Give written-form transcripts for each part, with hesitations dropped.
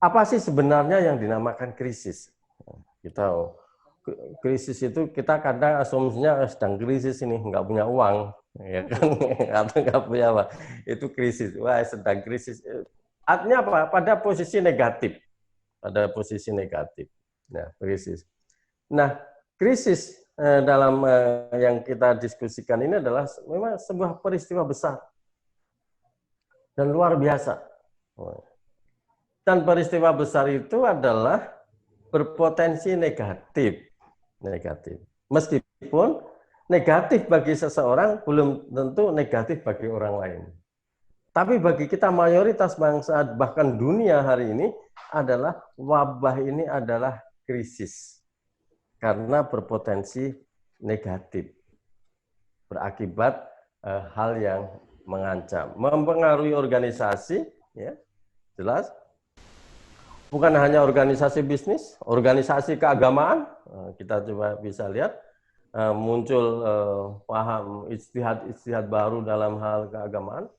Apa sih sebenarnya yang dinamakan krisis? Kita krisis itu kita kadang asumsinya sedang krisis ini nggak punya uang, ya kan? Atau nggak punya apa? Itu krisis. Wah, sedang krisis. Artinya apa? Pada posisi negatif, pada posisi negatif. Nah, krisis. Nah, krisis dalam yang kita diskusikan ini adalah memang sebuah peristiwa besar dan luar biasa. Dan peristiwa besar itu adalah berpotensi negatif. Negatif. Meskipun negatif bagi seseorang belum tentu negatif bagi orang lain. Tapi bagi kita mayoritas bangsa bahkan dunia hari ini adalah wabah ini adalah krisis. Karena berpotensi negatif. Berakibat hal yang mengancam, mempengaruhi organisasi, ya, jelas. Bukan hanya organisasi bisnis, organisasi keagamaan, kita coba bisa lihat muncul paham ijtihad baru dalam hal keagamaan.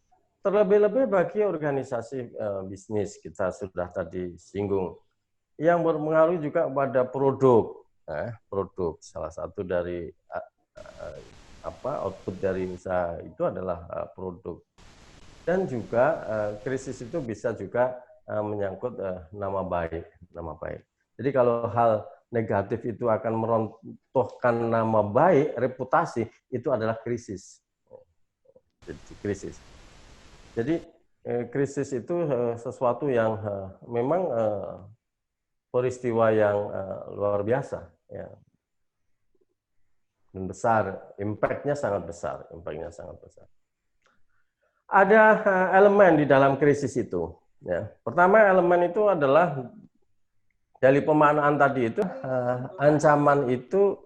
Terlebih-lebih bagi organisasi bisnis, kita sudah tadi singgung, yang berpengaruh juga pada produk, produk salah satu dari output dari usaha itu adalah produk. Dan juga krisis itu bisa juga menyangkut nama baik. Jadi kalau hal negatif itu akan merontohkan nama baik, reputasi, itu adalah krisis. Krisis. Jadi krisis itu sesuatu yang memang peristiwa yang luar biasa, ya. Dan besar, impact-nya sangat besar, Ada elemen di dalam krisis itu. Ya. Pertama elemen itu adalah dari pemaknaan tadi itu ancaman itu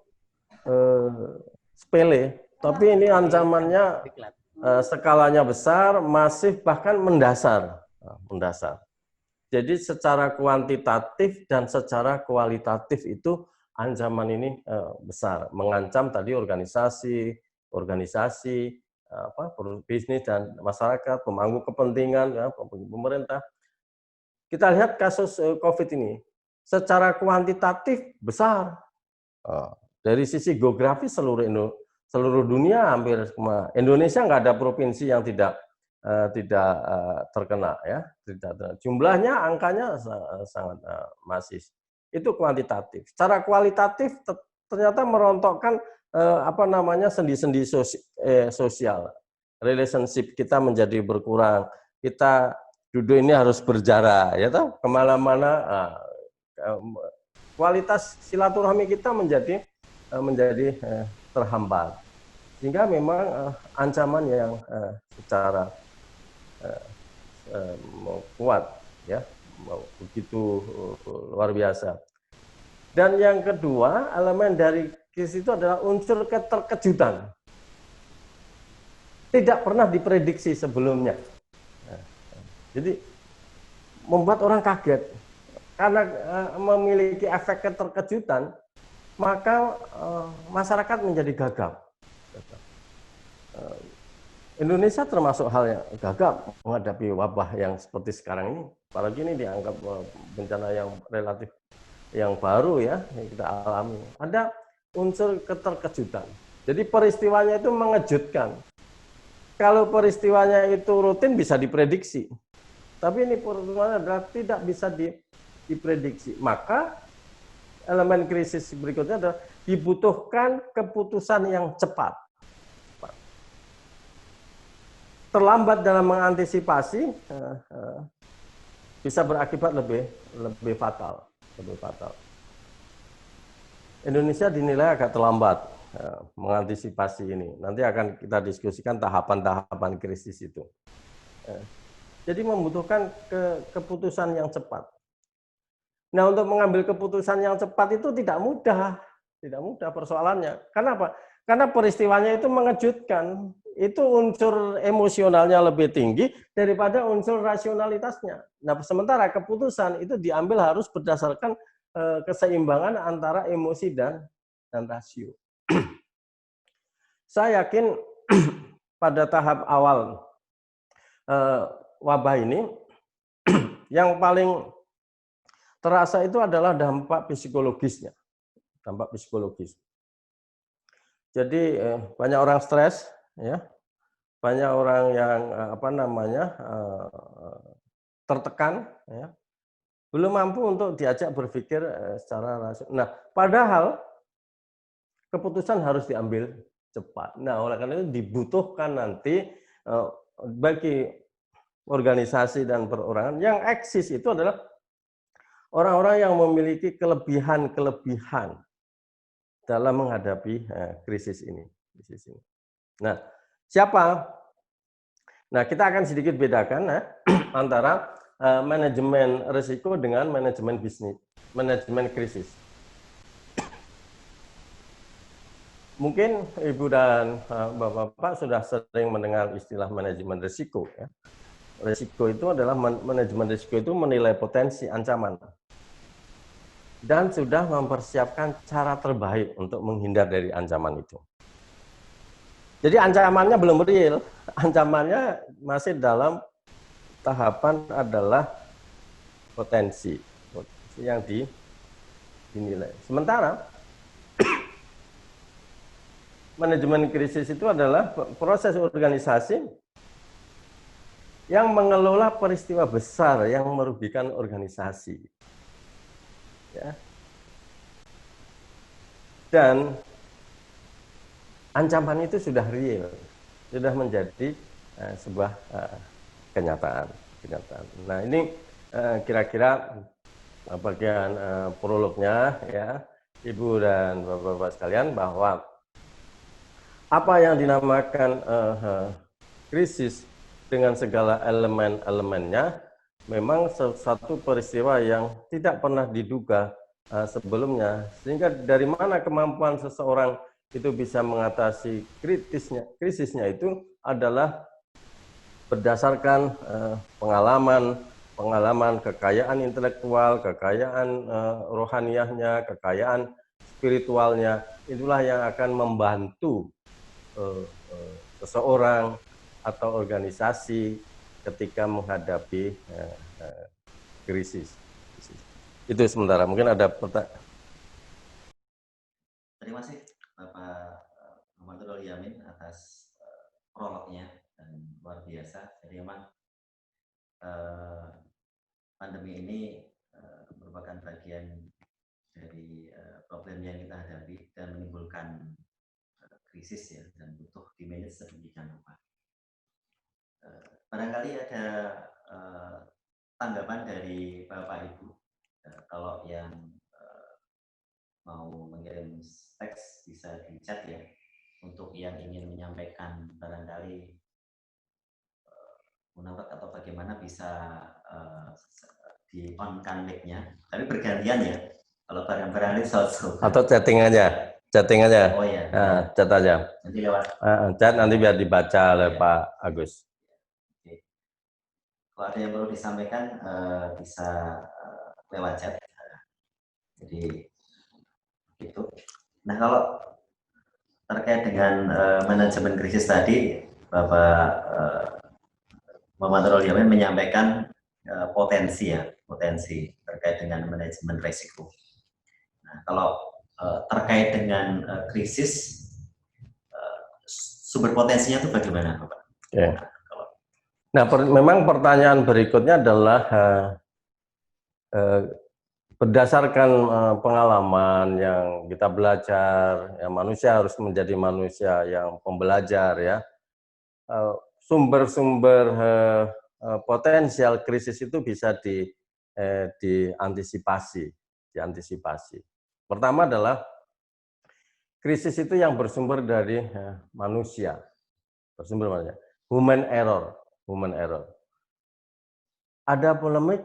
sepele, tapi ini ancamannya skalanya besar, masif, bahkan mendasar. Jadi secara kuantitatif dan secara kualitatif itu ancaman ini besar, mengancam tadi organisasi, bisnis dan masyarakat, pemangku kepentingan, ya, pemerintah. Kita lihat kasus COVID ini, secara kuantitatif besar. Dari sisi geografis seluruh dunia hampir semua. Indonesia nggak ada provinsi yang tidak terkena, ya. Jumlahnya, angkanya sangat masif. Itu kuantitatif. Secara kualitatif ternyata merontokkan sendi-sendi sosial. Relationship kita menjadi berkurang. Kita duduk ini harus berjarak, ya toh, kemana-mana. Kualitas silaturahmi kita menjadi terhambat. Sehingga memang ancaman yang secara kuat, ya, begitu luar biasa. Dan yang kedua, elemen dari krisis itu adalah unsur keterkejutan. Tidak pernah diprediksi sebelumnya. Jadi membuat orang kaget. Karena memiliki efek keterkejutan, maka masyarakat menjadi gagap. Indonesia termasuk hal yang gagap menghadapi wabah yang seperti sekarang ini. Apalagi ini dianggap bencana yang relatif yang baru, ya, yang kita alami. Ada unsur keterkejutan. Jadi peristiwanya itu mengejutkan. Kalau peristiwanya itu rutin bisa diprediksi. Tapi ini peristiwanya adalah tidak bisa diprediksi. Maka elemen krisis berikutnya adalah dibutuhkan keputusan yang cepat. Terlambat dalam mengantisipasi bisa berakibat lebih fatal. Indonesia dinilai agak terlambat mengantisipasi ini. Nanti akan kita diskusikan tahapan-tahapan krisis itu. Jadi membutuhkan keputusan yang cepat. Nah, untuk mengambil keputusan yang cepat itu tidak mudah persoalannya. Kenapa? Karena peristiwanya itu mengejutkan. Itu unsur emosionalnya lebih tinggi daripada unsur rasionalitasnya. Nah, sementara keputusan itu diambil harus berdasarkan keseimbangan antara emosi dan rasio. Saya yakin pada tahap awal wabah ini yang paling terasa itu adalah dampak psikologisnya, dampak psikologis. Jadi banyak orang stres, ya, banyak orang yang tertekan, ya, belum mampu untuk diajak berpikir secara rasional. Nah, padahal keputusan harus diambil cepat. Nah, oleh karena itu dibutuhkan nanti bagi organisasi dan perorangan yang eksis itu adalah orang-orang yang memiliki kelebihan-kelebihan dalam menghadapi krisis ini. Nah, siapa? Nah, kita akan sedikit bedakan antara manajemen risiko dengan manajemen bisnis, manajemen krisis. Mungkin Ibu dan Bapak-Bapak sudah sering mendengar istilah manajemen risiko. Ya. Risiko itu adalah manajemen risiko itu menilai potensi ancaman dan sudah mempersiapkan cara terbaik untuk menghindar dari ancaman itu. Jadi ancamannya belum real, ancamannya masih dalam tahapan adalah potensi yang dinilai. Sementara manajemen krisis itu adalah proses organisasi yang mengelola peristiwa besar yang merugikan organisasi. Ya. Dan ancaman itu sudah real, sudah menjadi sebuah kenyataan. Nah, ini kira-kira bagian prolognya, ya, Ibu dan Bapak-Bapak sekalian, bahwa apa yang dinamakan krisis dengan segala elemen-elemennya memang satu peristiwa yang tidak pernah diduga sebelumnya, sehingga dari mana kemampuan seseorang itu bisa mengatasi krisisnya itu adalah berdasarkan pengalaman, kekayaan intelektual, kekayaan rohaniyahnya, kekayaan spiritualnya. Itulah yang akan membantu seseorang atau organisasi ketika menghadapi krisis. Itu sementara. Mungkin ada pertanyaan. Terima kasih Bapak Muhammadul Yamin atas prolognya dan luar biasa. Jadi memang pandemi ini merupakan bagian dari problem yang kita hadapi dan menimbulkan krisis, ya, dan butuh dimanage sedemikian rupa. Barangkali ada tanggapan dari Bapak Ibu, kalau yang mau mengirim teks bisa di chat, ya, untuk yang ingin menyampaikan barangkali menambah atau bagaimana bisa di on-kan mic-nya, tapi bergantian, ya, kalau barang-barang ini atau chatting aja. Oh ya, chat aja. Nanti lewat chat nanti biar dibaca oleh Pak Agus. Oke. Kalau ada yang perlu disampaikan bisa lewat chat. Jadi itu. Nah, kalau terkait dengan manajemen krisis tadi, Bapak Muhammad Yamin menyampaikan potensi terkait dengan manajemen risiko. Nah, kalau terkait dengan krisis, sumber potensinya itu bagaimana, Bapak? Okay. Nah, memang pertanyaan berikutnya adalah berdasarkan pengalaman yang kita belajar, ya, manusia harus menjadi manusia yang pembelajar, ya. Sumber-sumber potensial krisis itu bisa diantisipasi. Pertama adalah krisis itu yang bersumber dari manusia, human error. Ada polemik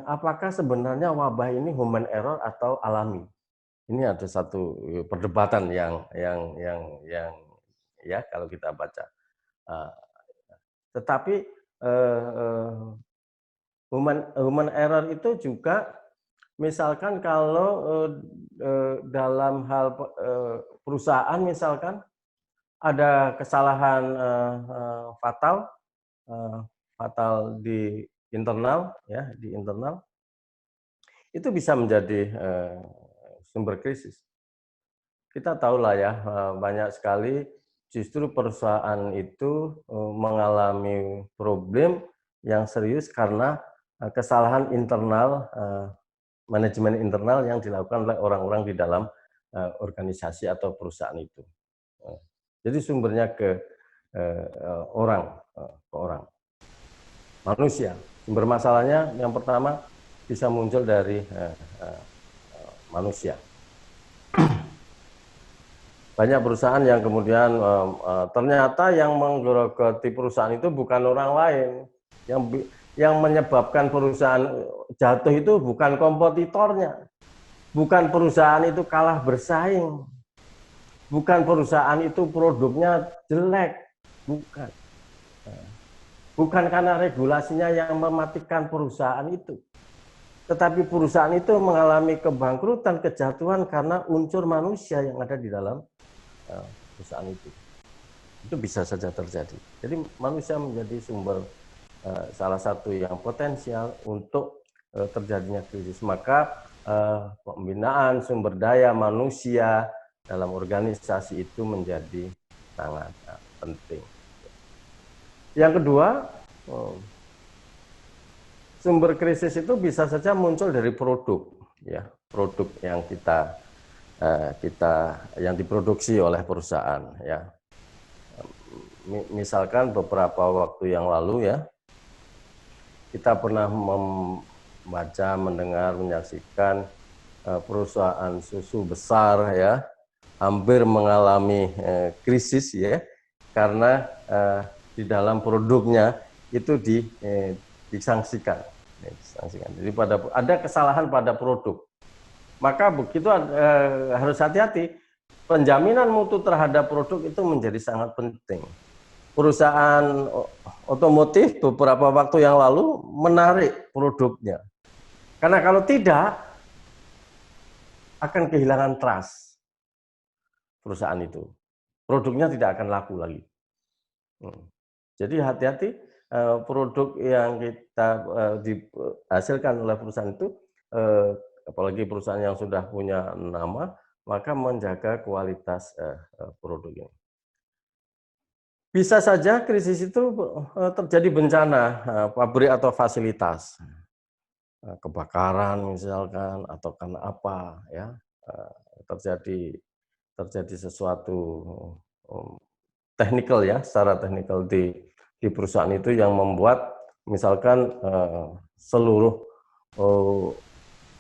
apakah sebenarnya wabah ini human error atau alami. Ini ada satu perdebatan yang ya kalau kita baca. Tetapi human error itu juga misalkan kalau dalam hal perusahaan misalkan ada kesalahan fatal di internal, ya, itu bisa menjadi sumber krisis. Kita tahulah ya, banyak sekali justru perusahaan itu mengalami problem yang serius karena kesalahan internal, manajemen internal yang dilakukan oleh orang-orang di dalam organisasi atau perusahaan itu. Jadi sumbernya ke orang, manusia. Sumber masalahnya yang pertama bisa muncul dari manusia. Banyak perusahaan yang kemudian ternyata yang menggerogoti perusahaan itu bukan orang lain. Yang menyebabkan perusahaan jatuh itu bukan kompetitornya. Bukan perusahaan itu kalah bersaing. Bukan perusahaan itu produknya jelek. Bukan. Bukan karena regulasinya yang mematikan perusahaan itu. Tetapi perusahaan itu mengalami kebangkrutan, kejatuhan karena unsur manusia yang ada di dalam perusahaan itu. Itu bisa saja terjadi. Jadi manusia menjadi sumber salah satu yang potensial untuk terjadinya krisis. Maka pembinaan sumber daya manusia dalam organisasi itu menjadi sangat penting. Yang kedua, sumber krisis itu bisa saja muncul dari produk, ya, produk yang kita yang diproduksi oleh perusahaan, ya. Misalkan beberapa waktu yang lalu, ya, kita pernah membaca, mendengar, menyaksikan perusahaan susu besar, ya, hampir mengalami krisis, ya, karena di dalam produknya itu disangsikan. Jadi ada kesalahan pada produk. Maka begitu harus hati-hati. Penjaminan mutu terhadap produk itu menjadi sangat penting. Perusahaan otomotif beberapa waktu yang lalu menarik produknya. Karena kalau tidak akan kehilangan trust perusahaan itu. Produknya tidak akan laku lagi. Jadi hati-hati produk yang kita dihasilkan oleh perusahaan itu, apalagi perusahaan yang sudah punya nama, maka menjaga kualitas produk ini. Bisa saja krisis itu terjadi bencana, pabrik atau fasilitas, kebakaran misalkan, atau karena apa, ya, terjadi sesuatu teknikal, ya, secara teknikal di perusahaan itu yang membuat misalkan seluruh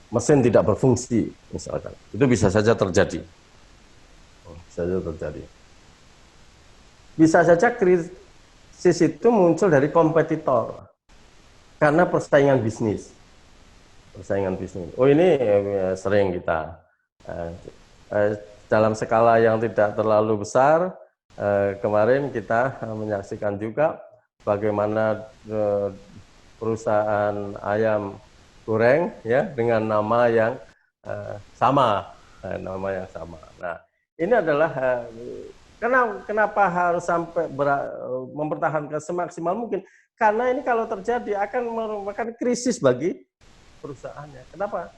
mesin tidak berfungsi, misalkan. Itu bisa saja terjadi. Bisa saja krisis itu muncul dari kompetitor karena persaingan bisnis. Oh, ini sering kita dalam skala yang tidak terlalu besar. Kemarin kita menyaksikan juga bagaimana perusahaan ayam goreng, ya, dengan nama yang sama, Nah, ini adalah kenapa harus sampai mempertahankan semaksimal mungkin? Karena ini kalau terjadi akan merupakan krisis bagi perusahaannya. Kenapa?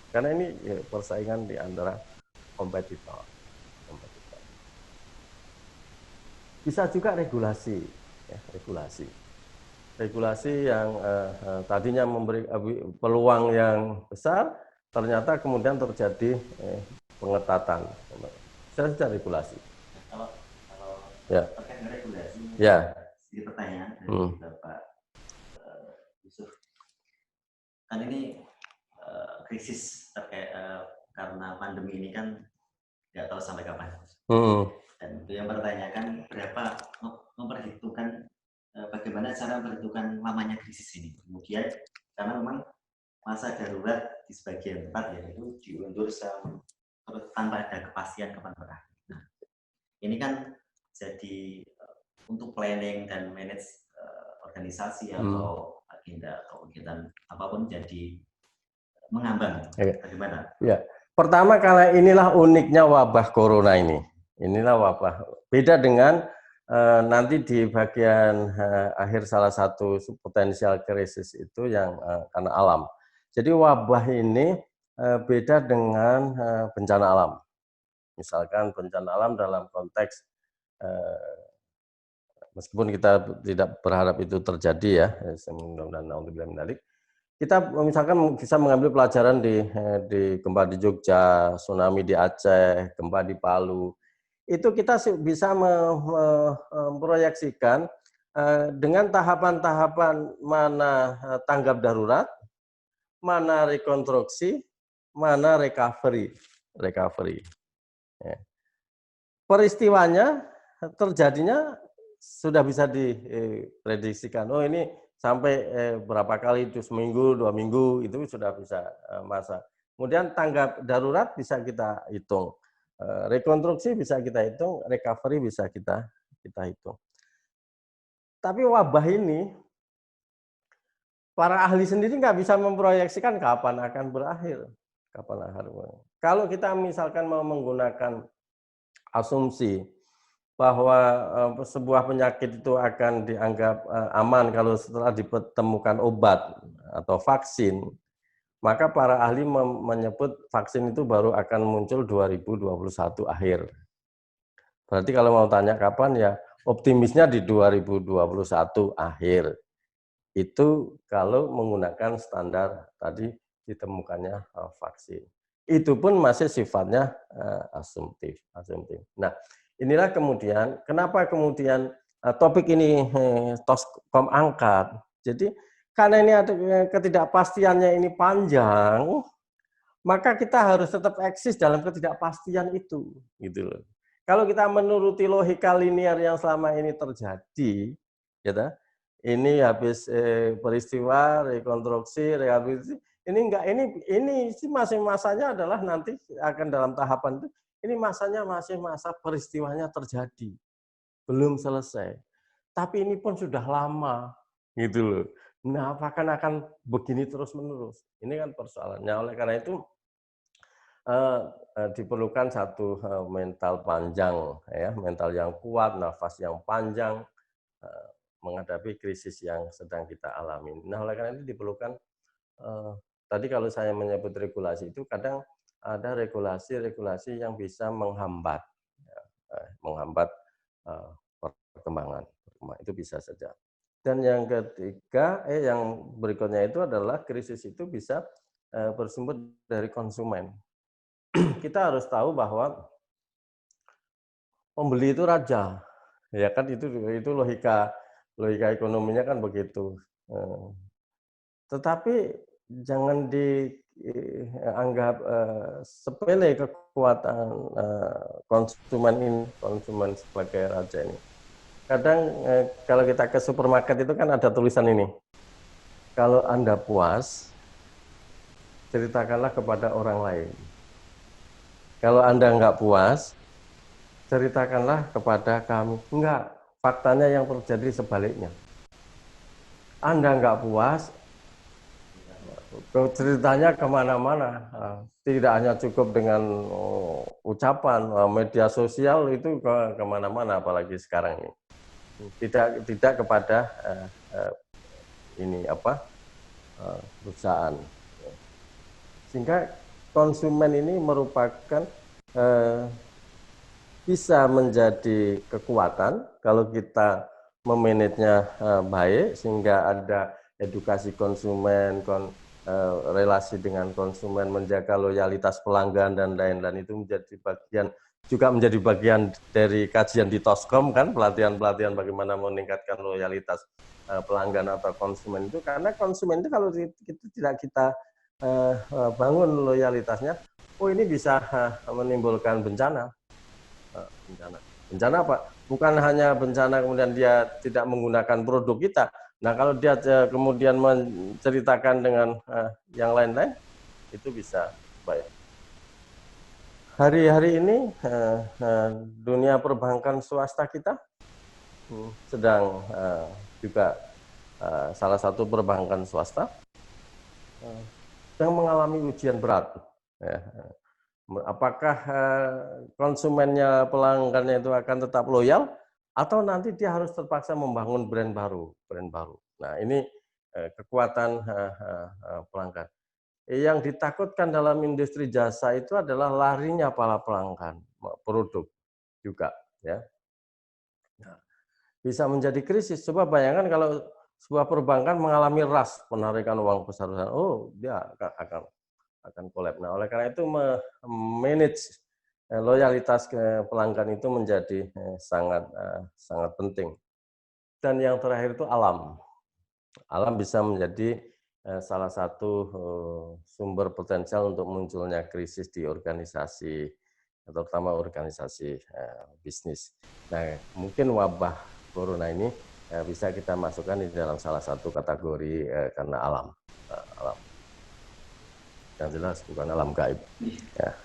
Karena ini persaingan di antara kompetitor. Bisa juga regulasi, ya, regulasi yang tadinya memberi peluang yang besar, ternyata kemudian terjadi pengetatan. Bisa saja regulasi. Kalau ya, terkait dengan regulasi, ya, sedikit pertanyaan dari Bapak Yusuf. Kan ini krisis terkait karena pandemi ini kan nggak tahu sampai kapan. Dan itu yang bertanyakan berapa memperhitungkan bagaimana cara memperhitungkan lamanya krisis ini. Kemudian karena memang masa darurat di sebagian tempat yaitu diundur tanpa ada kepastian kapan berakhir. Nah, ini kan jadi untuk planning dan manage organisasi atau agenda atau kegiatan apapun jadi mengambang. Bagaimana? Ya, pertama karena inilah uniknya wabah corona ini. Inilah wabah. Beda dengan nanti di bagian akhir salah satu potensial krisis itu yang karena alam. Jadi wabah ini beda dengan bencana alam. Misalkan bencana alam dalam konteks meskipun kita tidak berharap itu terjadi ya, mudah-mudahan kita misalkan bisa mengambil pelajaran di gempa di Jogja, tsunami di Aceh, gempa di Palu. Itu kita bisa memproyeksikan dengan tahapan-tahapan mana tanggap darurat, mana rekonstruksi, mana recovery. Ya. Peristiwanya terjadinya sudah bisa diprediksikan. Oh ini sampai berapa kali itu seminggu, 2 minggu itu sudah bisa masa. Kemudian tanggap darurat bisa kita hitung, rekonstruksi bisa kita hitung, recovery bisa kita hitung. Tapi wabah ini para ahli sendiri nggak bisa memproyeksikan kapan akan berakhir. Kalau kita misalkan mau menggunakan asumsi bahwa sebuah penyakit itu akan dianggap aman kalau setelah ditemukan obat atau vaksin, maka para ahli menyebut vaksin itu baru akan muncul 2021 akhir. Berarti kalau mau tanya kapan ya optimisnya di 2021 akhir. Itu kalau menggunakan standar tadi ditemukannya vaksin. Itu pun masih sifatnya asumtif. Nah, inilah kemudian kenapa kemudian topik ini Toskom angkat. Jadi karena ini ada ketidakpastiannya ini panjang, maka kita harus tetap eksis dalam ketidakpastian itu, gitu loh. Kalau kita menuruti logika linear yang selama ini terjadi, gitu, ini habis peristiwa, rekonstruksi, rehabilitasi, ini enggak, ini sih masih masanya adalah nanti akan dalam tahapan itu, ini masanya masih masa peristiwanya terjadi, belum selesai. Tapi ini pun sudah lama, gitu loh. Nah, apakah akan begini terus-menerus? Ini kan persoalannya. Oleh karena itu, diperlukan satu mental panjang, ya, mental yang kuat, nafas yang panjang, menghadapi krisis yang sedang kita alami. Nah, oleh karena itu diperlukan, tadi kalau saya menyebut regulasi itu kadang ada regulasi yang bisa menghambat, ya, menghambat perkembangan, itu bisa saja. Dan yang ketiga, yang berikutnya itu adalah krisis itu bisa bersumber dari konsumen. Kita harus tahu bahwa pembeli itu raja, ya kan itu logika ekonominya kan begitu. Tetapi jangan dianggap sepele kekuatan konsumen sebagai raja ini. Kadang kalau kita ke supermarket itu kan ada tulisan ini, kalau Anda puas, ceritakanlah kepada orang lain. Kalau Anda nggak puas, ceritakanlah kepada kami. Enggak, faktanya yang terjadi sebaliknya. Anda nggak puas, ceritanya kemana-mana. Tidak hanya cukup dengan ucapan, media sosial itu kemana-mana, apalagi sekarang ini. Tidak kepada perusahaan. Sehingga konsumen ini merupakan bisa menjadi kekuatan kalau kita memanagenya baik, sehingga ada edukasi konsumen, relasi dengan konsumen, menjaga loyalitas pelanggan dan lain-lain, itu menjadi bagian dari kajian di Toskom kan, pelatihan bagaimana meningkatkan loyalitas pelanggan atau konsumen itu, karena konsumen itu kalau tidak kita bangun loyalitasnya, ini bisa menimbulkan bencana. Bencana apa? Bukan hanya bencana kemudian dia tidak menggunakan produk kita. Nah, kalau dia kemudian menceritakan dengan yang lain-lain, itu bisa baik. Hari-hari ini dunia perbankan swasta kita sedang juga salah satu perbankan swasta sedang mengalami ujian berat. Ya. Apakah konsumennya, pelanggannya itu akan tetap loyal, atau nanti dia harus terpaksa membangun brand baru. Nah, ini kekuatan pelanggan. Yang ditakutkan dalam industri jasa itu adalah larinya para pelanggan, produk juga, ya. Nah, bisa menjadi krisis. Coba bayangkan kalau sebuah perbankan mengalami rush penarikan uang besar-besaran, oh dia akan kolaps. Nah, oleh karena itu manage loyalitas ke pelanggan itu menjadi sangat penting. Dan yang terakhir itu alam. Alam bisa menjadi salah satu sumber potensial untuk munculnya krisis di organisasi, terutama organisasi bisnis. Nah, mungkin wabah corona ini bisa kita masukkan di dalam salah satu kategori karena alam. Alam. Yang jelas bukan alam gaib. Ya,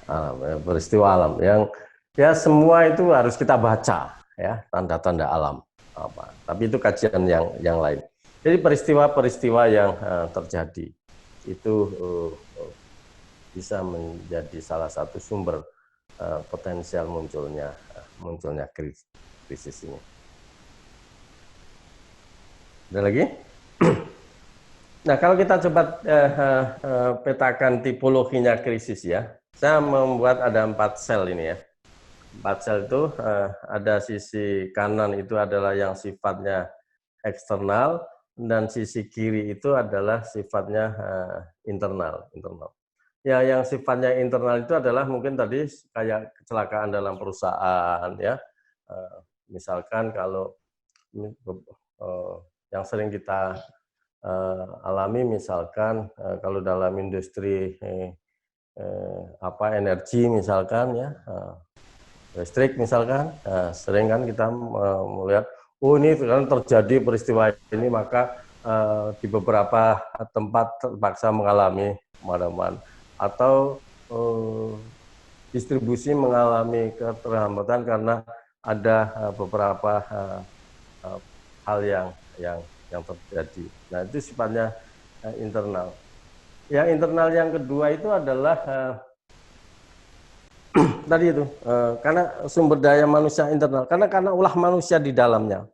peristiwa alam yang ya semua itu harus kita baca, ya, tanda-tanda alam apa. Tapi itu kajian yang lain. Jadi peristiwa-peristiwa yang terjadi itu bisa menjadi salah satu sumber potensial munculnya krisis ini. Ada lagi? Nah, kalau kita coba petakan tipologinya krisis ya, saya membuat ada 4 sel ini ya. 4 sel itu ada sisi kanan itu adalah yang sifatnya eksternal, dan sisi kiri itu adalah sifatnya internal. Ya, yang sifatnya internal itu adalah mungkin tadi kayak kecelakaan dalam perusahaan ya. Misalkan kalau yang sering kita alami misalkan kalau dalam industri energi misalkan ya, listrik misalkan, sering kan kita melihat oh ini sekarang terjadi peristiwa ini, maka di beberapa tempat terpaksa mengalami pemadaman atau distribusi mengalami keterlambatan karena ada beberapa hal yang terjadi. Nah, itu sifatnya internal. Yang internal yang kedua itu adalah tadi itu karena sumber daya manusia internal, karena ulah manusia di dalamnya.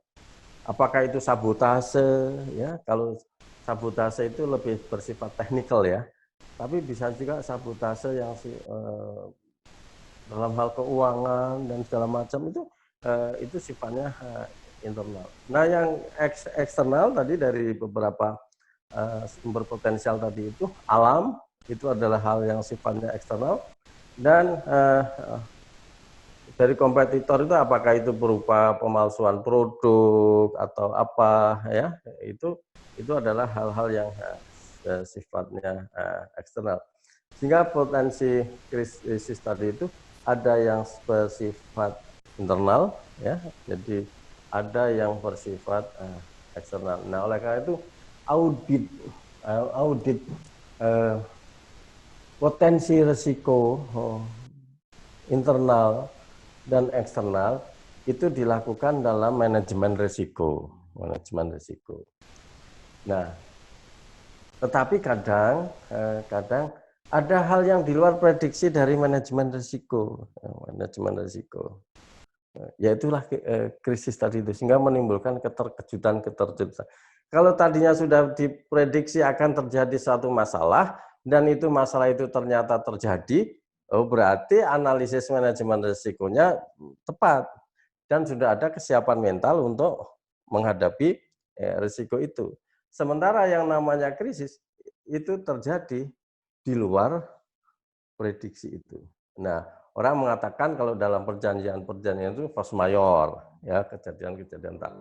Apakah itu sabotase ya? Kalau sabotase itu lebih bersifat teknikal ya. Tapi bisa juga sabotase yang dalam hal keuangan dan segala macam itu sifatnya internal. Nah, yang eksternal tadi dari beberapa sumber potensial tadi itu alam, itu adalah hal yang sifatnya eksternal, dan dari kompetitor itu apakah itu berupa pemalsuan produk atau apa ya, itu adalah hal-hal yang sifatnya eksternal. Sehingga potensi krisis tadi itu ada yang bersifat internal ya, jadi ada yang bersifat eksternal. Nah, oleh karena itu audit potensi risiko internal dan eksternal itu dilakukan dalam manajemen risiko. Nah, tetapi kadang ada hal yang di luar prediksi dari manajemen risiko. Yaitulah krisis tadi itu, sehingga menimbulkan keterkejutan. Kalau tadinya sudah diprediksi akan terjadi suatu masalah, dan itu masalah itu ternyata terjadi, berarti analisis manajemen risikonya tepat, dan sudah ada kesiapan mental untuk menghadapi risiko itu. Sementara yang namanya krisis itu terjadi di luar prediksi itu. Nah, orang mengatakan kalau dalam perjanjian itu force majeure, ya, kejadian tak